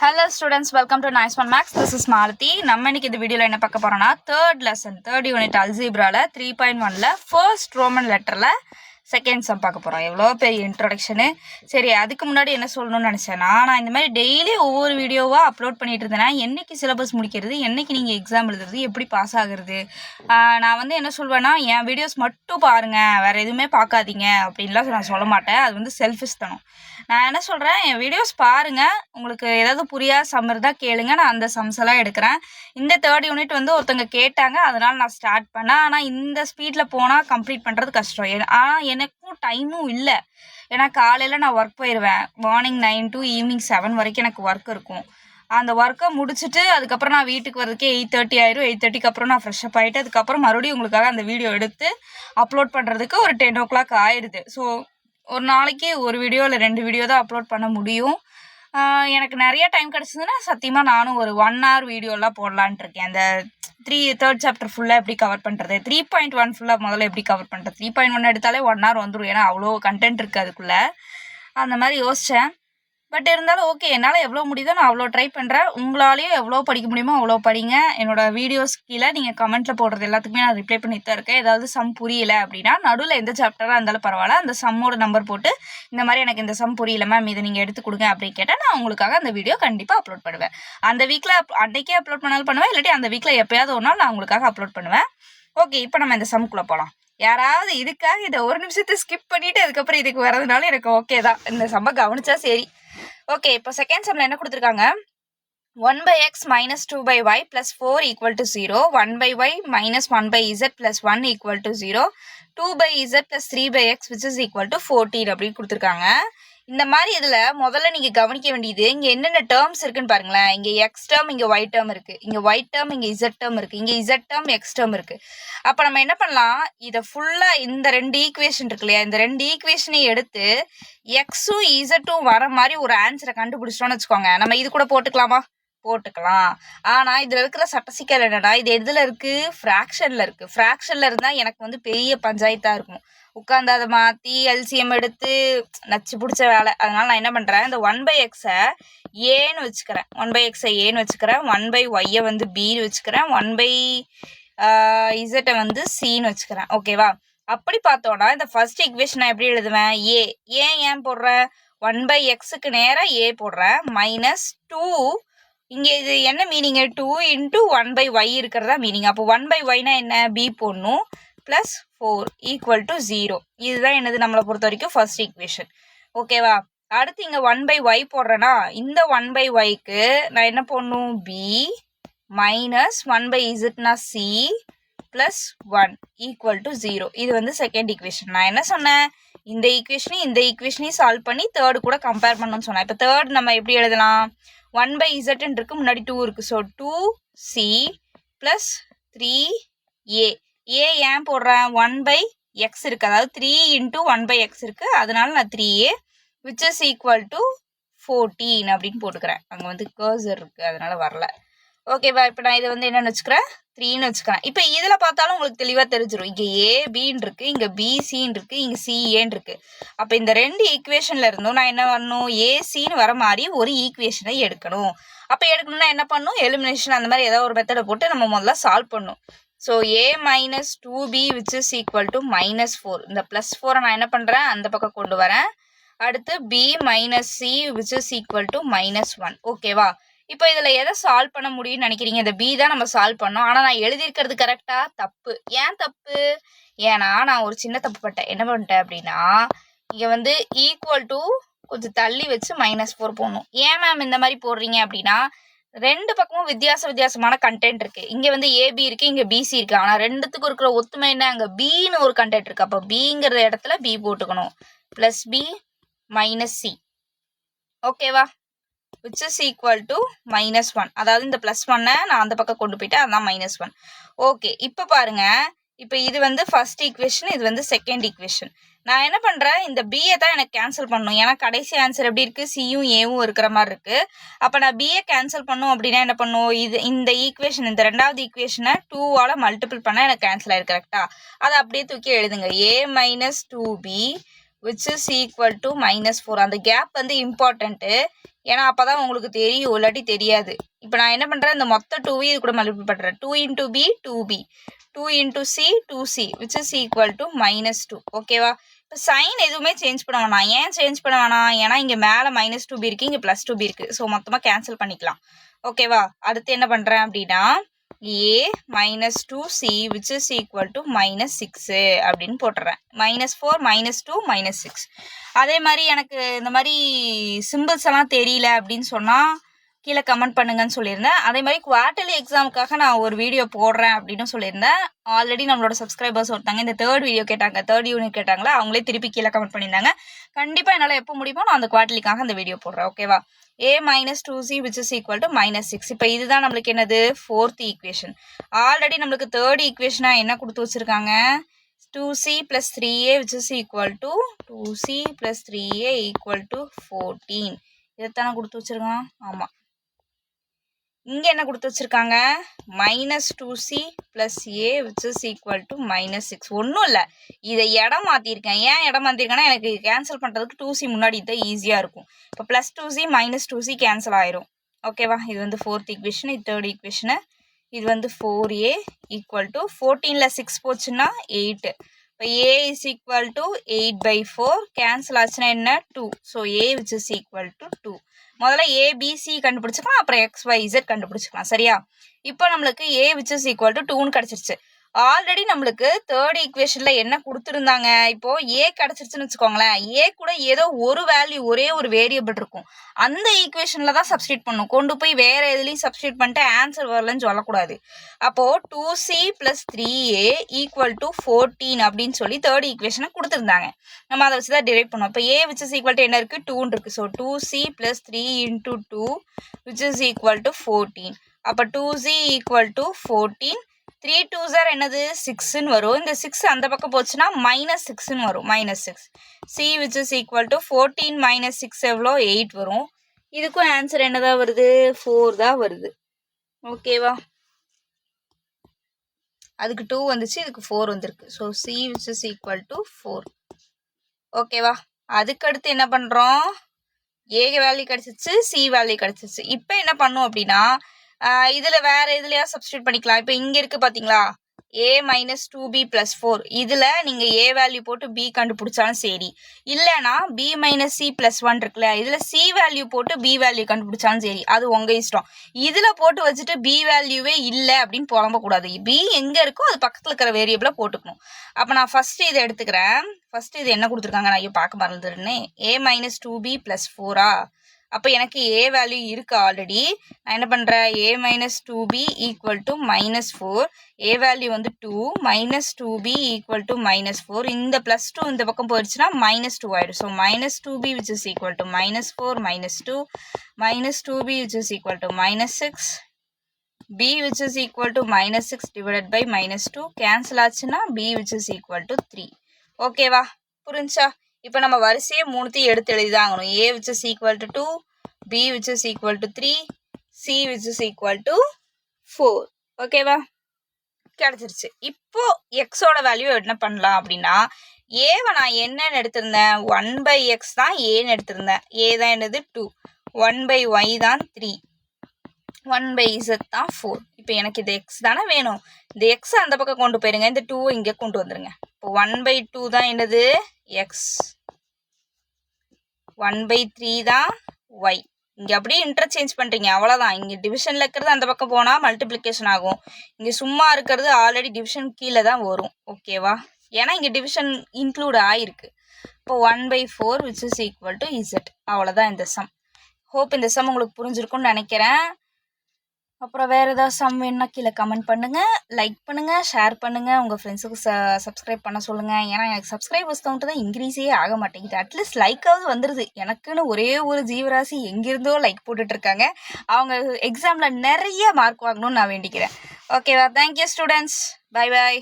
Hello students, welcome to Nice One Max. This is Malathi. நம்ம இன்னைக்கு இந்த வீடியோல என்ன பார்க்க போறோம்னா third unit algebraல 3.1ல first Roman letterல செகண்ட் சம் பார்க்க போறோம். எவ்வளோ பெரிய இன்ட்ரோடக்ஷனு. சரி, அதுக்கு முன்னாடி என்ன சொல்லணும்னு நினச்சேன்னா, நான் இந்த மாதிரி டெய்லி ஒவ்வொரு வீடியோவாக அப்லோட் பண்ணிட்டு இருந்தேன்னா என்னைக்கு சிலபஸ் முடிக்கிறது, என்னைக்கு நீங்கள் எக்ஸாம் எழுதுறது, எப்படி பாஸ் ஆகுறது. நான் வந்து என்ன சொல்வேன்னா, என் வீடியோஸ் மட்டும் பாருங்கள், வேறு எதுவுமே பார்க்காதீங்க அப்படின்லாம் நான் சொல்ல மாட்டேன். அது வந்து செல்ஃபிஷ் தனம். நான் என்ன சொல்கிறேன், என் வீடியோஸ் பாருங்கள், உங்களுக்கு ஏதாவது புரியாத சம் இருந்தால் கேளுங்க, நான் அந்த சம்ஸ் எல்லாம் எடுக்கிறேன். இந்த தேர்ட் யூனிட் வந்து ஒருத்தவங்க கேட்டாங்க, அதனால் நான் ஸ்டார்ட் பண்ணேன். ஆனால் இந்த ஸ்பீடில் போனால் கம்ப்ளீட் பண்ணுறது கஷ்டம். ஆனால் எனக்கும் டைமும் இல்லை. ஏன்னா காலையில் நான் ஒர்க் போயிடுவேன். மார்னிங் 9 to ஈவினிங் 7 வரைக்கும் எனக்கு ஒர்க் இருக்கும். அந்த ஒர்க்கை முடிச்சுட்டு அதுக்கப்புறம் நான் வீட்டுக்கு வரதுக்கே 8:30 ஆயிரும். 8:30க்கு அப்புறம் நான் ஃப்ரெஷ்அப் ஆகிட்டு அதுக்கப்புறம் மறுபடியும் உங்களுக்காக அந்த வீடியோ எடுத்து அப்லோட் பண்ணுறதுக்கு ஒரு 10 o'clock ஆயிடுது. ஸோ ஒரு நாளைக்கு ஒரு வீடியோ இல்லை 2 வீடியோ தான் அப்லோட் பண்ண முடியும். எனக்கு நிறைய டைம் கிடச்சிதுன்னா சத்தியமாக நானும் ஒரு 1 hour வீடியோலாம் போடலான்ட்டு இருக்கேன். அந்த தேர்ட் சாப்டர் ஃபுல்லாக எப்படி கவர் பண்ணுறது, 3.1 ஃபுல்லாக முதல்ல எப்படி கவர் பண்ணுறது. 3.1 எடுத்தாலே 1 hour வந்துடும், ஏன்னா அவ்வளோ கண்டென்ட் இருக்குது அதுக்குள்ளே. அந்த மாதிரி யோசித்தேன். பட் இருந்தாலும் ஓகே, என்னால் எவ்வளோ முடியுதோ நான் அவ்வளோ ட்ரை பண்ணுறேன். உங்களாலேயும் எவ்வளோ படிக்க முடியுமோ அவ்வளோ படிங்க. என்னோடய வீடியோஸ் கீழே நீங்கள் கமெண்ட்டில் போடுறது எல்லாத்துக்குமே நான் ரிப்ளை பண்ணிட்டு தான் இருக்கேன். ஏதாவது சம் புரியலை அப்படின்னா நடுவில் எந்த சாப்டராக இருந்தாலும் பரவாயில்ல, அந்த சம்மோட நம்பர் போட்டு இந்த மாதிரி எனக்கு இந்த சம் புரியல மேம், இதை நீங்கள் எடுத்து கொடுங்க அப்படின்னு கேட்டால் நான் உங்களுக்காக அந்த வீடியோ கண்டிப்பாக அப்லோட் பண்ணுவேன். அந்த வீக்கில் அன்றைக்கே அப்லோட் பண்ணாலும் பண்ணுவேன், இல்லாட்டி அந்த வீக்கில் எப்போயாவது ஒரு நாள் நான் உங்களுக்காக அப்லோட் பண்ணுவேன். ஓகே, இப்போ நம்ம இந்த சம்குள்ளே போகலாம். யாராவது இதுக்காக இதை ஒரு நிமிஷத்தை ஸ்கிப் பண்ணிவிட்டு அதுக்கப்புறம் இதுக்கு வரதுனால எனக்கு ஓகே தான். இந்த சம்மை கவனிச்சா சரி. ஓகே, இப்போ செகண்ட் சம்ல என்ன கொடுத்துருக்காங்க, 1/x minus 2/y plus 4 equal to 0, 1/y minus 1/z plus 1 equal to 0, 2/z plus 3/x which is equal to 14 அப்படின்னு கொடுத்துருக்காங்க. இந்த மாதிரி இதில் முதல்ல நீங்கள் கவனிக்க வேண்டியது, இங்கே என்னென்ன டேர்ம்ஸ் இருக்குன்னு பாருங்களேன். இங்கே எக்ஸ் டேர்ம், இங்கே ஒய் டேர்ம் இருக்குது, இங்கே ஒய் டேர்ம், இங்கே இசட் டேர்ம் இருக்குது, இங்கே இசட் டேர்ம், எக்ஸ் டேர்ம் இருக்குது. அப்போ நம்ம என்ன பண்ணலாம், இதை ஃபுல்லாக இந்த 2 ஈக்குவேஷன் இருக்கு இல்லையா, இந்த 2 ஈக்குவேஷனையும் எடுத்து எக்ஸும் இசட்டும் வர மாதிரி ஒரு ஆன்சரை கண்டுபிடிச்சிட்டோன்னு வச்சுக்கோங்க. நம்ம இது கூட போட்டுக்கலாம். ஆனால் இதில் இருக்கிற சட்டசிக்கல் என்னன்னா, இது எதில் இருக்குது, ஃப்ராக்ஷனில் இருக்குது. ஃப்ராக்ஷனில் இருந்தால் எனக்கு வந்து பெரிய பஞ்சாயத்தாக இருக்கும். உட்காந்து அதை மாற்றி எல்சிஎம் எடுத்து நச்சு பிடிச்ச வேலை. அதனால நான் என்ன பண்ணுறேன், இந்த 1/xஐ ஏன்னு வச்சுக்கிறேன், 1/xஐ ஏன்னு வச்சுக்கிறேன், 1/yஐ வந்து பின்னு வச்சுக்கிறேன், 1/zஐ வந்து சின்னு வச்சுக்கிறேன். ஓகேவா? அப்படி பார்த்தோன்னா இந்த ஃபர்ஸ்ட் ஈக்குவேஷன் நான் எப்படி எழுதுவேன், ஏன் போடுறேன், 1/xக்கு நேராக ஏ போடுறேன், -2. இங்கே இது என்ன மீனிங்கு, 2 into 1/y இருக்கிறதா மீனிங். அப்போ 1/yனா என்ன, பி போடணும், +4 = 0. இதுதான் என்னது நம்மளை பொறுத்த வரைக்கும் ஃபர்ஸ்ட் ஈக்குவேஷன். ஓகேவா? அடுத்து இங்கே 1/y போடுறேன்னா இந்த 1/yக்கு நான் என்ன போடணும், பி மைனஸ் 1/zனா சி +1 = 0. இது வந்து செகண்ட் ஈக்குவேஷன். நான் என்ன சொன்னேன், இந்த ஈக்குவேஷனையும் சால்வ் பண்ணி தேர்டு கூட கம்பேர் பண்ணணும்னு சொன்னேன். இப்போ தேர்ட் நம்ம எப்படி எழுதலாம், 1/z இருக்கு, முன்னாடி 2 இருக்கு. So 2c + 3a. ஏன் போடுறேன், 1/x இருக்கு, அதாவது 3 into 1/x இருக்கு, அதனால நான் 3a which is equal to 14 அப்படின்னு போட்டுக்கிறேன். அங்கே வந்து கர்சர் இருக்கு, அதனால வரல. ஓகேவா? இப்போ நான் இதை வந்து என்னன்னு வச்சுக்கிறேன், 3ன்னு வச்சுக்கிறேன். இப்போ இதில் பார்த்தாலும் உங்களுக்கு தெளிவாக தெரிஞ்சிடும், இங்கே ஏபின்னு இருக்கு, இங்கே பிசின்னு இருக்கு, இங்கே சிஏன்னு இருக்கு. அப்போ இந்த 2 ஈக்குவேஷன்ல இருந்தும் நான் என்ன பண்ணணும், ஏசின்னு வர மாதிரி ஒரு ஈக்குவேஷனை எடுக்கணும். அப்போ எடுக்கணும்னா என்ன பண்ணணும், எலிமினேஷன் அந்த மாதிரி ஏதாவது ஒரு மெத்தடை போட்டு நம்ம முதல்ல சால்வ் பண்ணணும். So a minus 2b which is equal to -4. இந்த +4 நான் என்ன பண்ணுறேன், அந்த பக்கம் கொண்டு வரேன். அடுத்து b minus c which is equal to -1. ஓகேவா? இப்போ இதில் எதை சால்வ் பண்ண முடியும்னு நினைக்கிறீங்க, இந்த பி தான் நம்ம சால்வ் பண்ணோம். ஆனால் நான் எழுதியிருக்கிறது கரெக்டாக தப்பு. ஏன் தப்பு, ஏன்னா நான் ஒரு சின்ன தப்பு பண்ணிட்டேன். என்ன பண்ணிட்டேன் அப்படின்னா, இங்கே வந்து ஈக்குவல் டு கொஞ்சம் தள்ளி வச்சு -4 போடணும். ஏன் மேம் இந்த மாதிரி போடுறீங்க அப்படின்னா, 2 பக்கமும் வித்தியாசமான கண்டென்ட் இருக்கு. இங்க வந்து ஏபி இருக்கு, இங்க பிசி இருக்கு. ஆனா ரெண்டுத்துக்கும் இருக்கிற ஒத்துமை என்ன, அங்க பின்னு ஒரு கண்டென்ட் இருக்கு. அப்ப பிங்கிற இடத்துல பி போட்டுக்கணும், +b - c. ஓகேவா? which is equal to -1. அதாவது இந்த +1 நான் அந்த பக்கம் கொண்டு போயிட்டேன், அதான் -1. ஓகே, இப்போ பாருங்க, இப்போ இது வந்து ஃபர்ஸ்ட் ஈக்குவேஷன், இது வந்து செகண்ட் ஈக்குவேஷன். நான் என்ன பண்ணுறேன், இந்த பிஏ தான் எனக்கு கேன்சல் பண்ணணும். ஏன்னா கடைசி ஆன்சர் எப்படி இருக்குது, சியும் ஏவும் இருக்கிற மாதிரி இருக்குது. அப்போ நான் பிஏ கேன்சல் பண்ணும் அப்படின்னா என்ன பண்ணும், இந்த ஈக்குவேஷன், இந்த 2வது ஈக்குவேஷனை 2ஆல் மல்டிபிள் பண்ணால் எனக்கு கேன்சல் ஆயிருக்கு. கரெக்டாக அதை அப்படியே தூக்கி எழுதுங்க, a - 2b which is equal to -4. அந்த கேப் வந்து இம்பார்ட்டண்ட்டு, ஏன்னா அப்போ தான் உங்களுக்கு தெரியும், இல்லாட்டி தெரியாது. இப்போ நான் என்ன பண்ணுறேன், இந்த மொத்த 2 இது கூட மல்டிபிள் பண்ணுறேன். 2 into b 2b, 2 into c 2c, which is equal to -2. ஓகேவா? இப்போ சைன் எதுவுமே சேஞ்ச் பண்ண வேணாம். ஏன் சேஞ்ச் பண்ண வேணாம்? ஏன்னா இங்கே மேலே -2b இருக்குது, இங்கே +2b இருக்குது. ஸோ மொத்தமாக கேன்சல் பண்ணிக்கலாம். ஓகேவா? அடுத்து என்ன பண்ணுறேன் அப்படின்னா a -2c which is equal to -6 அப்படின்னு போட்டுறேன். -4 -2 -6. அதே மாதிரி எனக்கு இந்த மாதிரி சிம்பிள்ஸ் எல்லாம் தெரியல அப்படின்னு சொன்னால் கீழே கமெண்ட் பண்ணுங்கன்னு சொல்லியிருந்தேன். அதே மாதிரி குவார்ட்டர்லி எக்ஸாமுக்காக நான் ஒரு வீடியோ போடுறேன் அப்படின்னு சொல்லியிருந்தேன். ஆல்ரெடி நம்மளோட சப்ஸ்கிரைபர்ஸ் ஒருத்தாங்க இந்த தேர்ட் வீடியோ கேட்டாங்க, தேர்ட் யூனிட் கேட்டாங்களா, அவங்களே திருப்பி கீழே கமெண்ட் பண்ணியிருந்தாங்க. கண்டிப்பாக என்னால் எப்போ முடியுமோ நான் அந்த குவார்ட்டர்லிக்காக அந்த வீடியோ போடுறேன். ஓகேவா? a -2c which is equal to -6. இப்போ இதுதான் நம்மளுக்கு என்னது, ஃபோர்த் ஈக்குவேஷன். ஆல்ரெடி நம்மளுக்கு தேர்ட் ஈக்குவேஷனாக என்ன கொடுத்து வச்சுருக்காங்க, 2c plus 3a which is equal to 2c plus 3a equal to 14. இதைத்தானே கொடுத்து வச்சுருக்கான். ஆமாம். இங்கே என்ன கொடுத்து வச்சுருக்காங்க, -2c plus a which is equal to -6. ஒன்றும் இல்லை, இதை இடம் மாற்றிருக்கேன். ஏன் இடம் மாற்றிருக்கேன்னா எனக்கு கேன்சல் பண்ணுறதுக்கு 2c முன்னாடி தான் ஈஸியாக இருக்கும். இப்போ +2c -2c கேன்சல் ஆயிரும். ஓகேவா? இது வந்து ஃபோர்த் ஈக்குவேஷன், இது தேர்ட் ஈக்குவேஷனு. இது வந்து 4a equal to 14ல் 6 போச்சுன்னா 8. இப்போ a is equal to 8/4. Cancel ஆச்சுன்னா என்ன, 2. So a which is equal to 2. முதல்ல ABC கண்டுபிடிச்சிக்கலாம், அப்புறம் XYZ கண்டுபிடிச்சிக்கலாம். சரியா? இப்போ நம்மளுக்கு a which is equal to 2ன்னு கிடச்சிருச்சு. ஆல்ரெடி நம்மளுக்கு தேர்ட் ஈக்குவேஷன்ல என்ன கொடுத்துருந்தாங்க, இப்போ a கிடச்சிருச்சுன்னு வச்சுக்கோங்களேன். a கூட ஏதோ ஒரு வேல்யூ, ஒரே ஒரு வேரியபிள் இருக்கும். அந்த ஈக்குவேஷன்ல தான் சப்ஸ்டியூட் பண்ணும். கொண்டு போய் வேற எதுலையும் சப்ஸ்டியூட் பண்ணிட்டு ஆன்சர் வரலன்னு சொல்லக்கூடாது. அப்போ 2c plus 3a equal to 14 அப்படின்னு சொல்லி தேர்ட் ஈக்குவேஷனை கொடுத்துருந்தாங்க. நம்ம அதை வச்சு தான் டிரைவ் பண்ணுவோம். இப்போ a which is equal to என்ன இருக்கு, 2 இருக்கு. So 2c plus 3 into 2 which is equal to 14. அப்போ 2c equal to 14. 3 2s are என்னது, 6ன்னு வரும். இந்த 6 அந்த பக்கம் போச்சுன்னா -6ன்னு வரும். -6. c which is equal to 14 - 6 எவ்வளோ, 8 வரும். இதுக்கும் ஆன்சர் என்னதான் வருது, 4 தான் வருது. ஓகேவா? அதுக்கு 2 வந்துச்சு, இதுக்கு 4 வந்திருக்கு. So c which is equal to 4. ஓகேவா? அதுக்கடுத்து என்ன பண்ணுறோம், a வேல்யூ கிடச்சிச்சு, c வேல்யூ கிடச்சிச்சு. இப்போ என்ன பண்ணும் அப்படின்னா இதில் வேறு எதுலையா சப்ஸ்டியூட் பண்ணிக்கலாம். இப்போ இங்கே இருக்குது பார்த்தீங்களா, a -2b + 4. இதில் நீங்கள் a வேல்யூ போட்டு b கண்டுபிடிச்சாலும் சரி, இல்லைனா b - c + 1 இருக்குல்ல, இதில் c வேல்யூ போட்டு b வேல்யூ கண்டுபிடிச்சாலும் சரி, அது உங்கள் இஷ்டம். இதில் போட்டு வச்சுட்டு b வேல்யூவே இல்லை அப்படின்னு புலம்பக்கூடாது. b எங்கே இருக்கோ அது பக்கத்தில் இருக்கிற வேரியபிளை போட்டுக்கணும். அப்போ நான் ஃபஸ்ட்டு இதை எடுத்துக்கிறேன். ஃபஸ்ட்டு இது என்ன கொடுத்துருக்காங்க, நான் ஐயோ பார்க்க மறந்துடுன்னு, a -2b + 4. அப்போ எனக்கு a வேல்யூ இருக்குது ஆல்ரெடி. நான் என்ன பண்ணுறேன், a -2b equal to -4. a value வந்து 2, -2b equal to -4. இந்த +2 இந்த பக்கம் போயிடுச்சுன்னா -2 ஆயிடும். So -2b which is equal to -4 -2, -2b which is equal to -6, b which is equal to -6 divided by -2. Cancel ஆச்சுன்னா b which is equal to 3. ஓகேவா? புரிஞ்சா? இப்போ நம்ம வரிசையை மூணுத்தையும் எடுத்து எழுதிதாங்கணும். a which is equal to 2, b which is equal to 3, c which is equal to 4. ஓகேவா? கிடச்சிருச்சு. இப்போ எக்ஸோட வேல்யூ என்ன பண்ணலாம் அப்படின்னா, ஏவை நான் என்னன்னு எடுத்திருந்தேன், 1/x தான் ஏன்னு எடுத்திருந்தேன். ஏ தான் என்னது 2, 1/y தான் 3, 1/z தான் 4. இப்போ எனக்கு இது எக்ஸ் தானே வேணும். இந்த எக்ஸ் அந்த பக்கம் கொண்டு போயிருங்க, இந்த 2 இங்கே கொண்டு வந்துருங்க. இப்போ 1/2 தான் என்னது எக்ஸ், 1/3 தான் ஒய். இங்கே அப்படியே இன்டர்சேஞ்ச் பண்ணுறீங்க, அவ்வளோதான். இங்கே டிவிஷனில் இருக்கிறது அந்த பக்கம் போனால் மல்டிப்ளிகேஷன் ஆகும். இங்கே சும்மா இருக்கிறது ஆல்ரெடி டிவிஷன் கீழே தான் வரும். ஓகேவா? ஏன்னா இங்கே டிவிஷன் இன்க்ளூட் ஆகிருக்கு. இப்போ 1/4 which is equal to z. அவ்வளோதான் இந்த சம். ஹோப் இந்த சம் உங்களுக்கு புரிஞ்சிருக்கும்னு நினைக்கிறேன். அப்புறம் வேறு ஏதாவது சம் வேணுன்னா கீழே கமெண்ட் பண்ணுங்கள், லைக் பண்ணுங்கள், ஷேர் பண்ணுங்கள், உங்கள் ஃப்ரெண்ட்ஸுக்கு சப்ஸ்கிரைப் பண்ண சொல்லுங்கள். ஏன்னா எனக்கு சப்ஸ்கிரைபர்ஸ் கவுண்ட் தான் இன்க்ரீஸே ஆக மாட்டேங்குது. அட்லீஸ்ட் லைக்காவது வந்துடுது. எனக்குன்னு ஒரே ஒரு ஜீவராசி எங்கேருந்தோ லைக் போட்டுட்ருக்காங்க. அவங்க எக்ஸாமில் நிறைய மார்க் வாங்கணும்னு நான் வேண்டிக்கிறேன். ஓகேவா? Thank you students. Bye bye.